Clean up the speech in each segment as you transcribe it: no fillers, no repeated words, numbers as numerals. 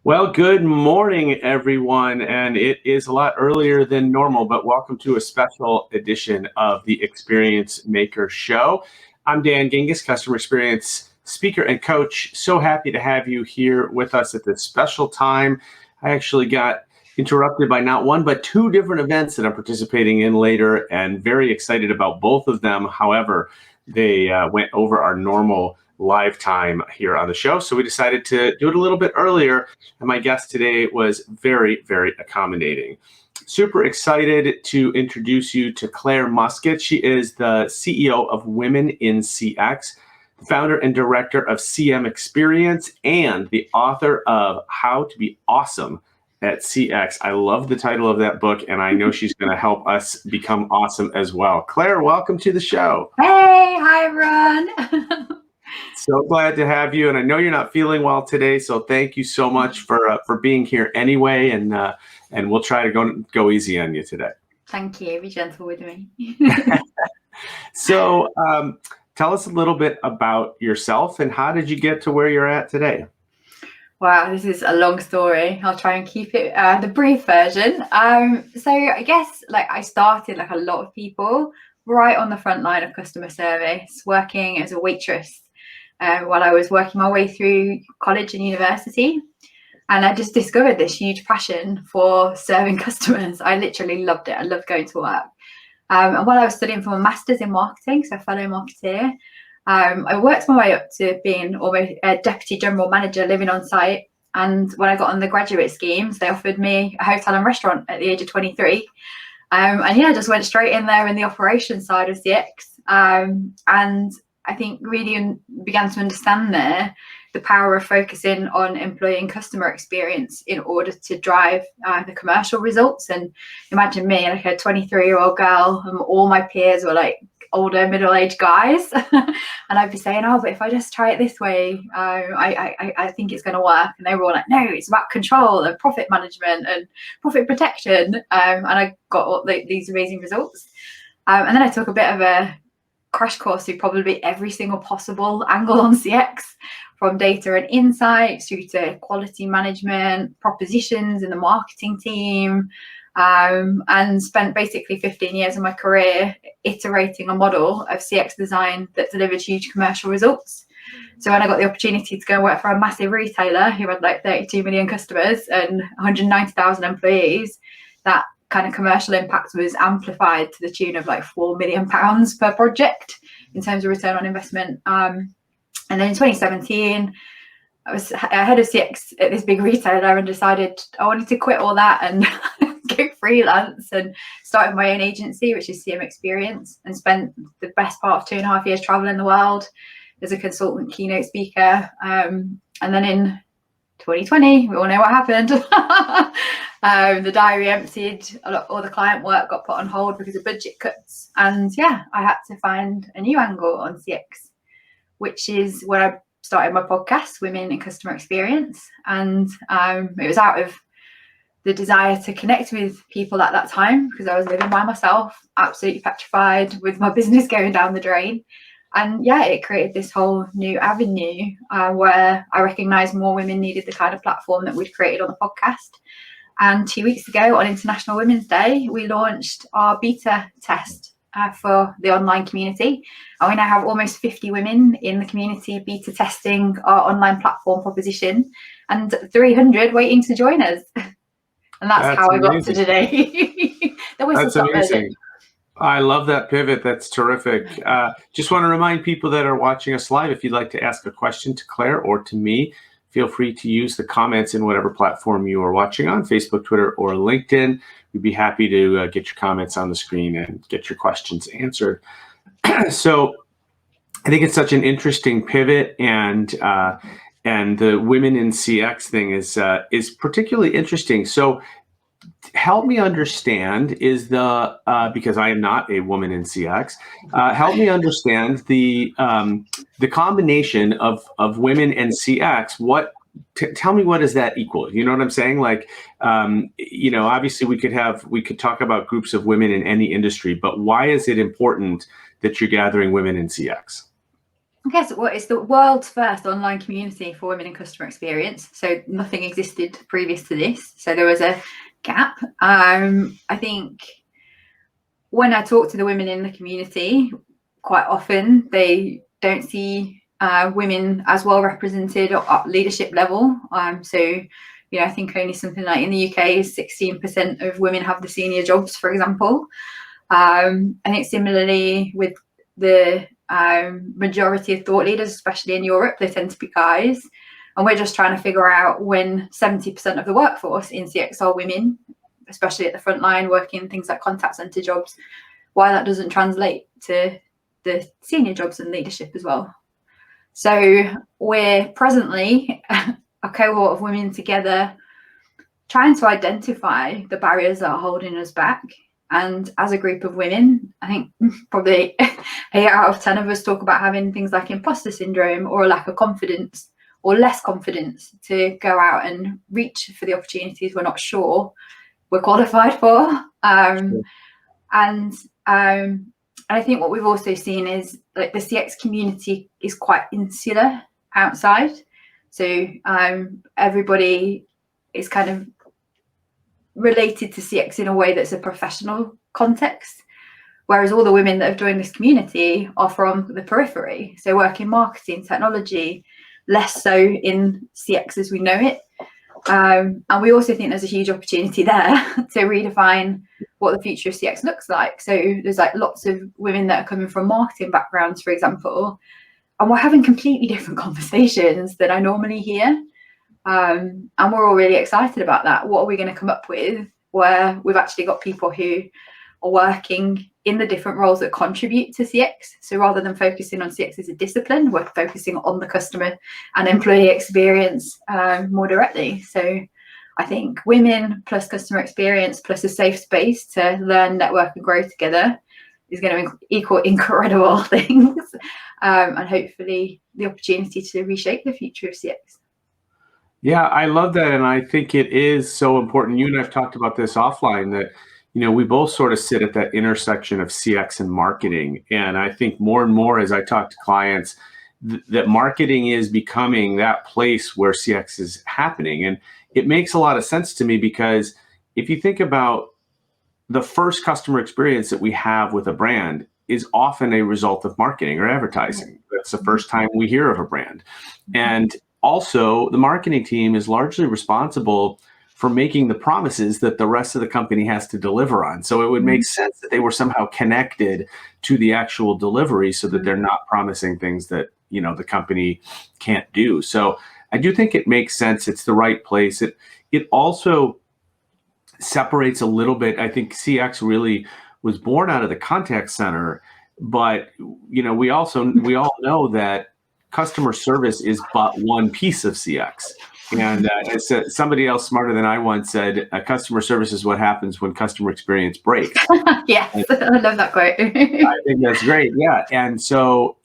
Well, good morning, everyone. And it is a lot earlier than normal, but welcome to a special edition of the Experience Maker Show. I'm Dan Gingiss, customer experience speaker and coach. So happy to have you here with us at this special time. I actually got interrupted by not one, but two different events that I'm participating in later, and very excited about both of them. However, they went over our normal live time here on the show. So we decided to do it a little bit earlier. And my guest today was very, very accommodating. Super excited to introduce you to Clare Muscutt. She is the CEO of Women in CX, the founder and director of CM Experience, and the author of How to Be Awesome at CX. I love the title of that book, and I know she's going to help us become awesome as well. Clare, welcome to the show. Hey, hi everyone. So glad to have you, and I know you're not feeling well today, so thank you so much for being here anyway, and we'll try to go easy on you today. Thank you. Be gentle with me. So tell us a little bit about yourself and how did you get to where you're at today? Wow, this is a long story. I'll try and keep it the brief version. So I guess I started like a lot of people right on the front line of customer service, working as a waitress while I was working my way through college and university. And I just discovered this huge passion for serving customers. I literally loved it. I loved going to work. And while I was studying for my master's in marketing, so fellow marketeer, I worked my way up to being almost a deputy general manager living on site. And when I got on the graduate schemes, they offered me a hotel and restaurant at the age of 23. And yeah, just went straight in there in the operations side of CX. And I think really began to understand there the power of focusing on employee and customer experience in order to drive the commercial results. And imagine me, like a 23-year-old girl, and all my peers were like older, middle-aged guys. And I'd be saying, oh, but if I just try it this way, I think it's going to work. And they were all like, no, it's about control and profit management and profit protection. And I got all these amazing results. And then I took a bit of a crash course through probably every single possible angle on CX, from data and insights through to quality management, propositions in the marketing team, and spent basically 15 years of my career iterating a model of CX design that delivered huge commercial results. So when I got the opportunity to go and work for a massive retailer who had like 32 million customers and 190,000 employees, that kind of commercial impact was amplified to the tune of like £4 million per project in terms of return on investment. And then in 2017, I was head of CX at this big retailer and decided I wanted to quit all that and go freelance, and started my own agency, which is CM Experience, and spent the best part of 2.5 years traveling the world as a consultant keynote speaker. And then in 2020, we all know what happened. The diary emptied, all the client work got put on hold because of budget cuts. And yeah, I had to find a new angle on CX, which is where I started my podcast, Women in Customer Experience. And it was out of the desire to connect with people at that time, because I was living by myself, absolutely petrified with my business going down the drain. And yeah, it created this whole new avenue where I recognised more women needed the kind of platform that we'd created on the podcast. And 2 weeks ago, on International Women's Day, we launched our beta test for the online community. And we now have almost 50 women in the community beta testing our online platform proposition, and 300 waiting to join us. And that's how amazing. I got to today. That's amazing. I love that pivot. That's terrific. Just want to remind people that are watching us live, if you'd like to ask a question to Clare or to me, feel free to use the comments in whatever platform you are watching on, Facebook, Twitter, or LinkedIn. We'd be happy to get your comments on the screen and get your questions answered. So I think it's such an interesting pivot, and the women in CX thing is particularly interesting. So help me understand because I am not a woman in CX. Help me understand the combination of women and CX. Tell me, what does that equal? You know what I'm saying? Like, obviously we could talk about groups of women in any industry, but why is it important that you're gathering women in CX? I guess it's the world's first online community for women in customer experience. So nothing existed previous to this. So there was a gap. I think when I talk to the women in the community, quite often they don't see women as well represented at leadership level. So, you know, I think only something like in the UK, 16% of women have the senior jobs, for example. I think similarly with the majority of thought leaders, especially in Europe, they tend to be guys. And we're just trying to figure out when 70% of the workforce in CX are women, especially at the front line, working things like contact center jobs, why that doesn't translate to the senior jobs and leadership as well. So we're presently a cohort of women together trying to identify the barriers that are holding us back. And as a group of women, I think probably 8 out of 10 of us talk about having things like imposter syndrome or a lack of confidence or less confidence to go out and reach for the opportunities we're not sure we're qualified for. And I think what we've also seen is like the CX community is quite insular outside. So everybody is kind of related to CX in a way that's a professional context, whereas all the women that have joined this community are from the periphery, so work in marketing, technology, less so in CX as we know it. And we also think there's a huge opportunity there to redefine what the future of CX looks like. So there's like lots of women that are coming from marketing backgrounds, for example, and we're having completely different conversations than I normally hear. And we're all really excited about that. What are we going to come up with where we've actually got people who are working in the different roles that contribute to CX? So rather than focusing on CX as a discipline, we're focusing on the customer and employee experience more directly. So I think women plus customer experience plus a safe space to learn, network and grow together is going to equal incredible things, and hopefully the opportunity to reshape the future of CX. Yeah, I love that. And I think it is so important. You and I've talked about this offline that, you know, we both sort of sit at that intersection of CX and marketing. And I think more and more as I talk to clients, that marketing is becoming that place where CX is happening. And it makes a lot of sense to me because if you think about the first customer experience that we have with a brand is often a result of marketing or advertising. That's the first time we hear of a brand. And also, the marketing team is largely responsible for making the promises that the rest of the company has to deliver on. So it would make sense that they were somehow connected to the actual delivery so that they're not promising things that, you know, the company can't do. So I do think it makes sense. It's the right place. It also separates a little bit. I think CX really was born out of the contact center, but, you know, we all know that customer service is but one piece of CX. And somebody else smarter than I once said, customer service is what happens when customer experience breaks. Yes, I love that quote. I think that's great. Yeah. And so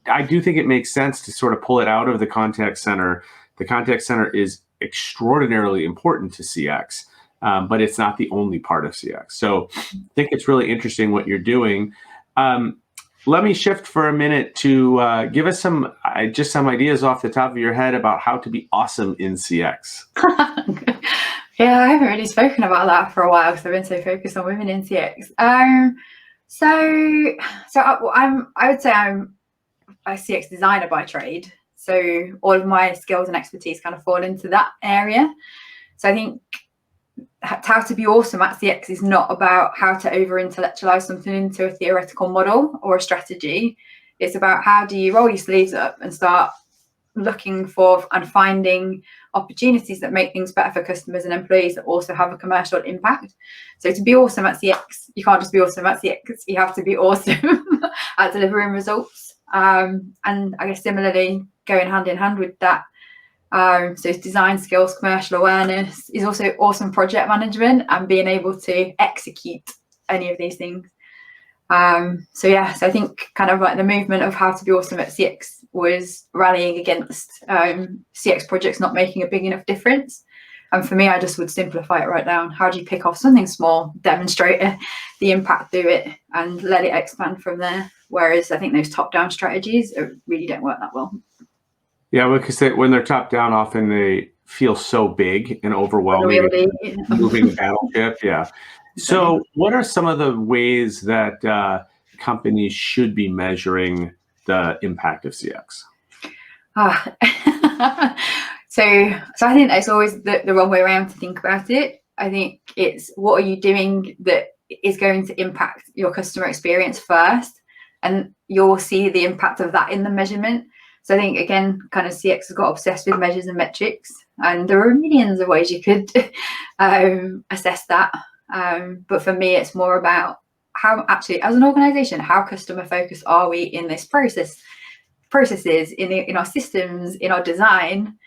I do think it makes sense to sort of pull it out of the contact center. The contact center is extraordinarily important to CX, but it's not the only part of CX. So I think it's really interesting what you're doing. Let me shift for a minute to give us some ideas off the top of your head about how to be awesome in CX. Yeah, I haven't really spoken about that for a while because I've been so focused on women in CX. I would say I'm a CX designer by trade. So all of my skills and expertise kind of fall into that area. So I think how to be awesome at CX is not about how to over-intellectualize something into a theoretical model or a strategy. It's about how do you roll your sleeves up and start looking for and finding opportunities that make things better for customers and employees that also have a commercial impact. So to be awesome at CX, you can't just be awesome at CX, you have to be awesome at delivering results. And I guess similarly, going hand in hand with that, so it's design skills, commercial awareness, is also awesome project management and being able to execute any of these things. So I think kind of like the movement of how to be awesome at CX was rallying against CX projects not making a big enough difference. And for me, I just would simplify it right down. How do you pick off something small, demonstrate the impact through it, and let it expand from there Whereas I think those top-down strategies really don't work that well. Yeah, because when they're top down, often they feel so big and overwhelming, moving the battleship. Yeah. So what are some of the ways that companies should be measuring the impact of CX? So I think that's always the wrong way around to think about it. I think it's what are you doing that is going to impact your customer experience first, and you'll see the impact of that in the measurement. So I think, again, kind of CX has got obsessed with measures and metrics, and there are millions of ways you could assess that. But for me, it's more about how actually, as an organization, how customer focused are we in this processes, in our systems, in our design.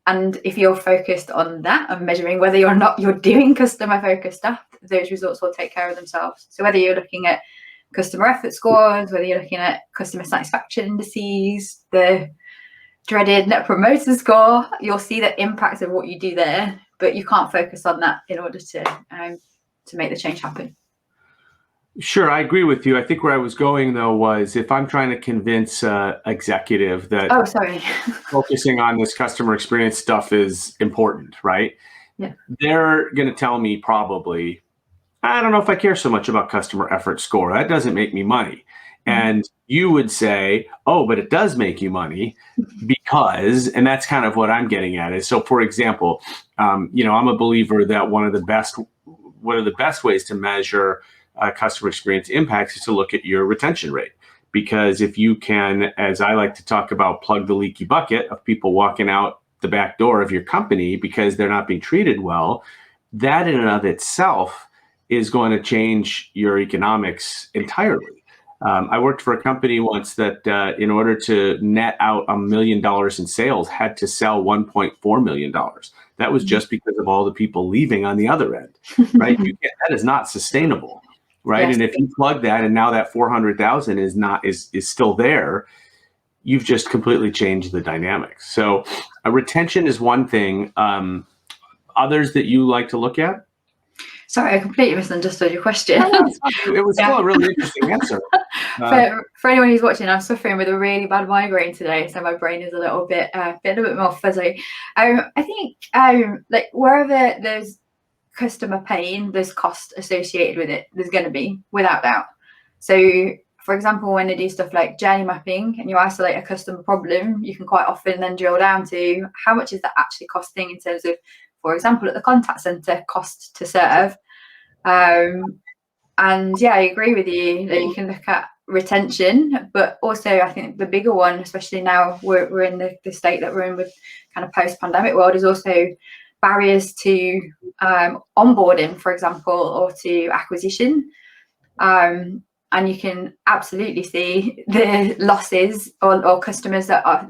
And if you're focused on that and measuring whether or not you're doing customer focused stuff, those results will take care of themselves. So whether you're looking at customer effort scores, whether you're looking at customer satisfaction indices, the dreaded net promoter score, you'll see the impact of what you do there, but you can't focus on that in order to make the change happen. Sure, I agree with you. I think where I was going, though, was if I'm trying to convince an executive that focusing on this customer experience stuff is important, right? Yeah. They're going to tell me probably, I don't know if I care so much about customer effort score. That doesn't make me money. And you would say, oh, but it does make you money because, and that's kind of what I'm getting at is, so for example, I'm a believer that one of the best ways to measure customer experience impacts is to look at your retention rate. Because if you can, as I like to talk about, plug the leaky bucket of people walking out the back door of your company because they're not being treated well, that in and of itself is going to change your economics entirely. I worked for a company once that in order to net out $1 million in sales had to sell $1.4 million. That was just because of all the people leaving on the other end, right? That is not sustainable. Right. Yes. And if you plug that and now that 400,000 is still there, you've just completely changed the dynamics. So retention is one thing. Others that you like to look at? Sorry, I completely misunderstood your question. It was still a really interesting answer. For anyone who's watching, I'm suffering with a really bad migraine today, so my brain is a little bit more fuzzy. I think like wherever there's customer pain, there's cost associated with it. There's going to be, without doubt. So, for example, when they do stuff like journey mapping and you isolate a customer problem, you can quite often then drill down to how much is that actually costing in terms of, for example, at the contact center, cost to serve. And yeah, I agree with you that you can look at retention, but also I think the bigger one, especially now we're in the state that we're in with kind of post-pandemic world, is also barriers to onboarding, for example, or to acquisition. And you can absolutely see the losses or customers that are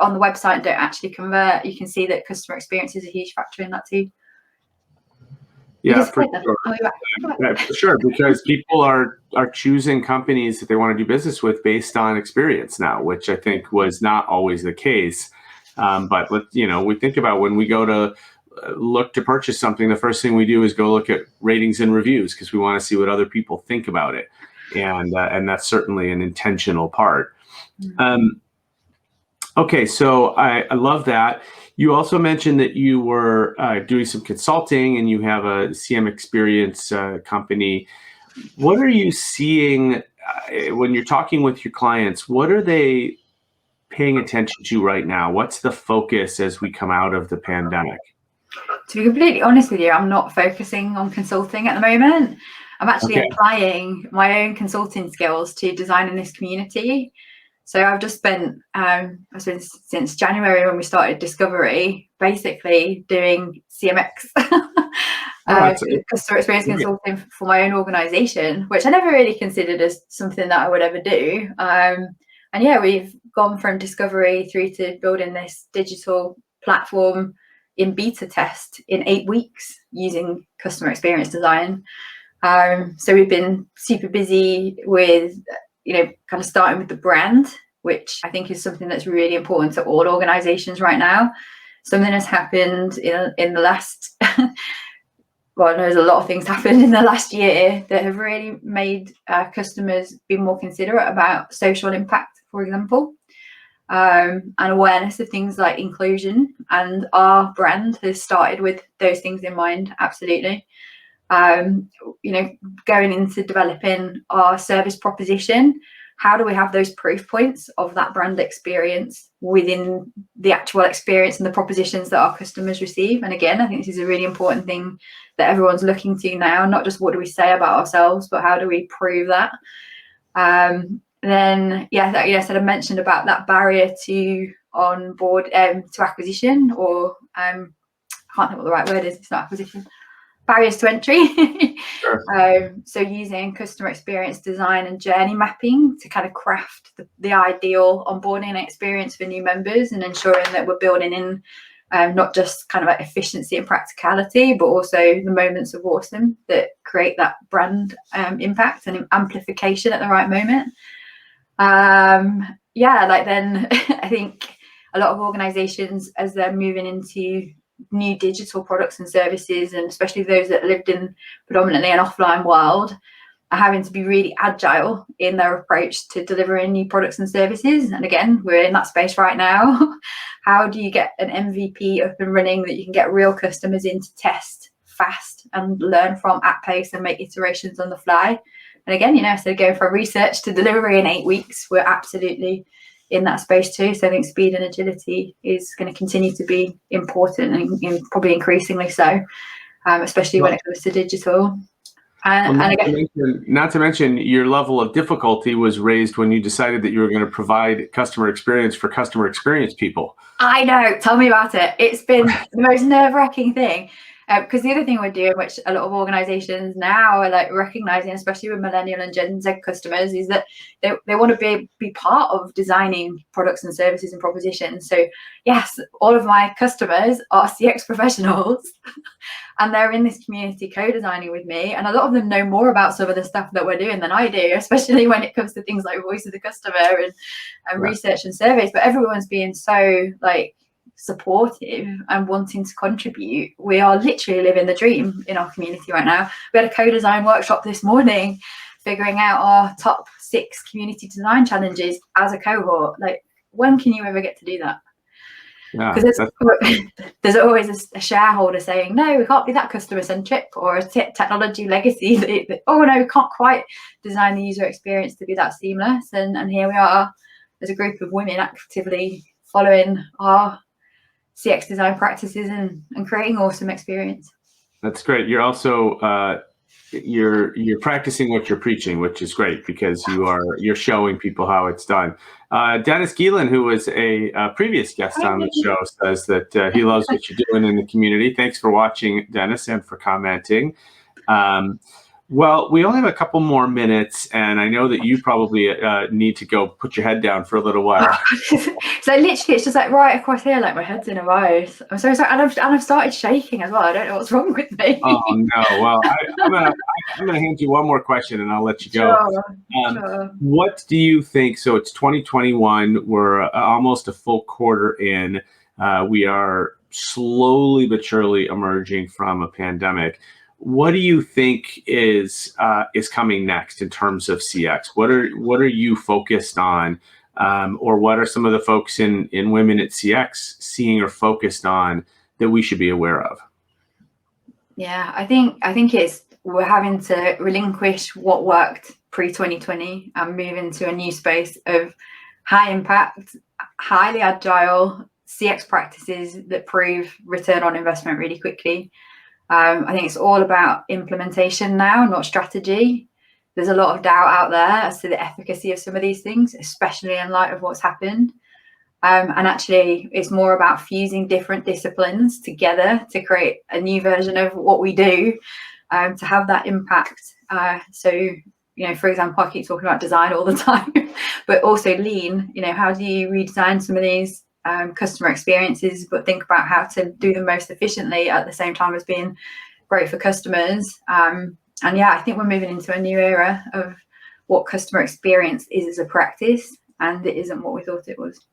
on the website and don't actually convert. You can see that customer experience is a huge factor in that too. Yeah, for sure, because people are choosing companies that they want to do business with based on experience now, which I think was not always the case. But we think about when we go to look to purchase something, the first thing we do is go look at ratings and reviews because we want to see what other people think about it, and that's certainly an intentional part. Okay, so I love that. You also mentioned that you were doing some consulting and you have a CM experience company. What are you seeing when you're talking with your clients? What are they paying attention to right now? What's the focus as we come out of the pandemic? To be completely honest with you, I'm not focusing on consulting at the moment. I'm actually applying my own consulting skills to design in this community. So I've just spent, since January when we started Discovery, basically doing CMX, customer experience consulting for my own organization, which I never really considered as something that I would ever do. And yeah, we've gone from Discovery through to building this digital platform in beta test in 8 weeks using customer experience design. So we've been super busy with kind of starting with the brand, which I think is something that's really important to all organizations right now. Something has happened in the last God knows a lot of things happened in the last year that have really made customers be more considerate about social impact, for example, and awareness of things like inclusion. And our brand has started with those things in mind, absolutely. Going into developing our service proposition, how do we have those proof points of that brand experience within the actual experience and the propositions that our customers receive? And again, I think this is a really important thing that everyone's looking to now, not just what do we say about ourselves, but how do we prove that? Then, I mentioned about that barrier to onboard, to acquisition, or I can't think what the right word is, it's not acquisition. Barriers to entry. Sure. So using customer experience design and journey mapping to kind of craft the ideal onboarding experience for new members, and ensuring that we're building in not just kind of like efficiency and practicality, but also the moments of awesome that create that brand impact and amplification at the right moment. Then I think a lot of organizations, as they're moving into new digital products and services, and especially those that lived in predominantly an offline world, are having to be really agile in their approach to delivering new products and services. And again, we're in that space right now. How do you get an MVP up and running that you can get real customers in to test fast and learn from at pace and make iterations on the fly? And again, instead of going from research to delivery in 8 weeks, we're absolutely in that space too. So I think speed and agility is going to continue to be important, and probably increasingly so, especially when it comes to digital. Not to mention, your level of difficulty was raised when you decided that you were going to provide customer experience for customer experience people. I know. Tell me about it. It's been the most nerve-wracking thing. Because the other thing we're doing, which a lot of organizations now are like recognizing, especially with millennial and Gen Z customers, is that they want to be part of designing products and services and propositions. So yes, all of my customers are CX professionals and they're in this community co-designing with me. And a lot of them know more about some of the stuff that we're doing than I do, especially when it comes to things like voice of the customer and research and surveys. But everyone's being so supportive and wanting to contribute. We are literally living the dream in our community right now. We had a co-design workshop this morning, figuring out our top 6 community design challenges as a cohort. Like, when can you ever get to do that? Because there's always a shareholder saying, no, we can't be that customer centric, or a technology legacy that, oh no, we can't quite design the user experience to be that seamless. And here we are as a group of women actively following our CX design practices and creating awesome experience. That's great. You're also you're practicing what you're preaching, which is great, because you're showing people how it's done. Dennis Gielen, who was a previous guest on the show, says that he loves what you're doing in the community. Thanks for watching, Dennis, and for commenting. Well, we only have a couple more minutes, and I know that you probably need to go put your head down for a little while. So literally, it's just like right across here, like my head's in a vice. I'm so sorry, and I've started shaking as well. I don't know what's wrong with me. Oh no! Well, I'm gonna hand you one more question, and I'll let you go. Sure. What do you think? So it's 2021. We're almost a full quarter in. We are slowly but surely emerging from a pandemic. What do you think is coming next in terms of CX? What are you focused on, or what are some of the folks in Women at CX seeing or focused on that we should be aware of? Yeah, I think we're having to relinquish what worked pre-2020 and move into a new space of high impact, highly agile CX practices that prove return on investment really quickly. I think it's all about implementation now, not strategy. There's a lot of doubt out there as to the efficacy of some of these things, especially in light of what's happened. And actually, it's more about fusing different disciplines together to create a new version of what we do, to have that impact. So, for example, I keep talking about design all the time, but also lean. How do you redesign some of these customer experiences, but think about how to do them most efficiently at the same time as being great for customers. And yeah, I think we're moving into a new era of what customer experience is as a practice, and it isn't what we thought it was.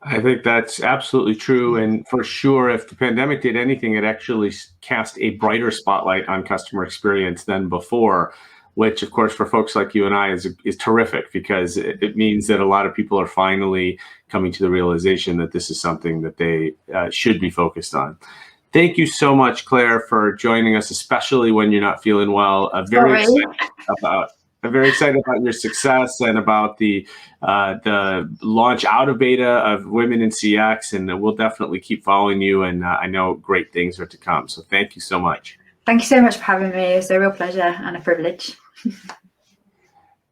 I think that's absolutely true. And for sure, if the pandemic did anything, it actually cast a brighter spotlight on customer experience than before, which, of course, for folks like you and I is terrific, because it means that a lot of people are finally coming to the realization that this is something that they should be focused on. Thank you so much, Claire, for joining us, especially when you're not feeling well. Very excited about your success and about the launch out of beta of Women in CX, and we'll definitely keep following you. And I know great things are to come. So thank you so much. Thank you so much for having me. It's a real pleasure and a privilege.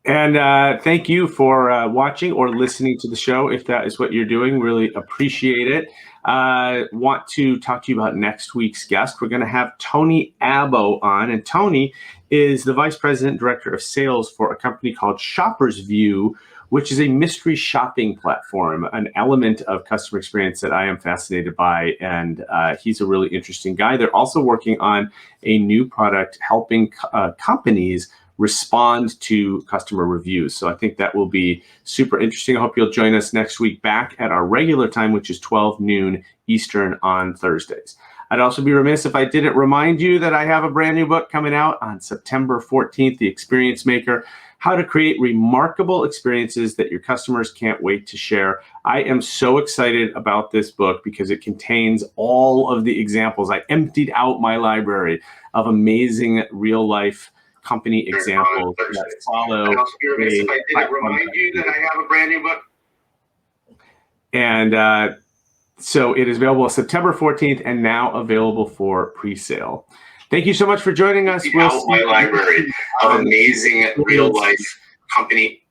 And thank you for watching or listening to the show. If that is what you're doing, really appreciate it. Want to talk to you about next week's guest. We're going to have Tony Abbo on, and Tony is the Vice President Director of Sales for a company called Shoppers View, which is a mystery shopping platform, an element of customer experience that I am fascinated by. And he's a really interesting guy. They're also working on a new product helping companies respond to customer reviews. So I think that will be super interesting. I hope you'll join us next week back at our regular time, which is 12 noon Eastern on Thursdays. I'd also be remiss if I didn't remind you that I have a brand new book coming out on September 14th, The Experience Maker: How to Create Remarkable Experiences That Your Customers Can't Wait to Share. I am so excited about this book because it contains all of the examples. I emptied out my library of amazing real life company examples that follow. I'd also be remiss if I didn't remind you that I have a brand new book. And so it is available September 14th and now available for pre-sale. Thank you so much for joining us. We'll see my library of amazing real life company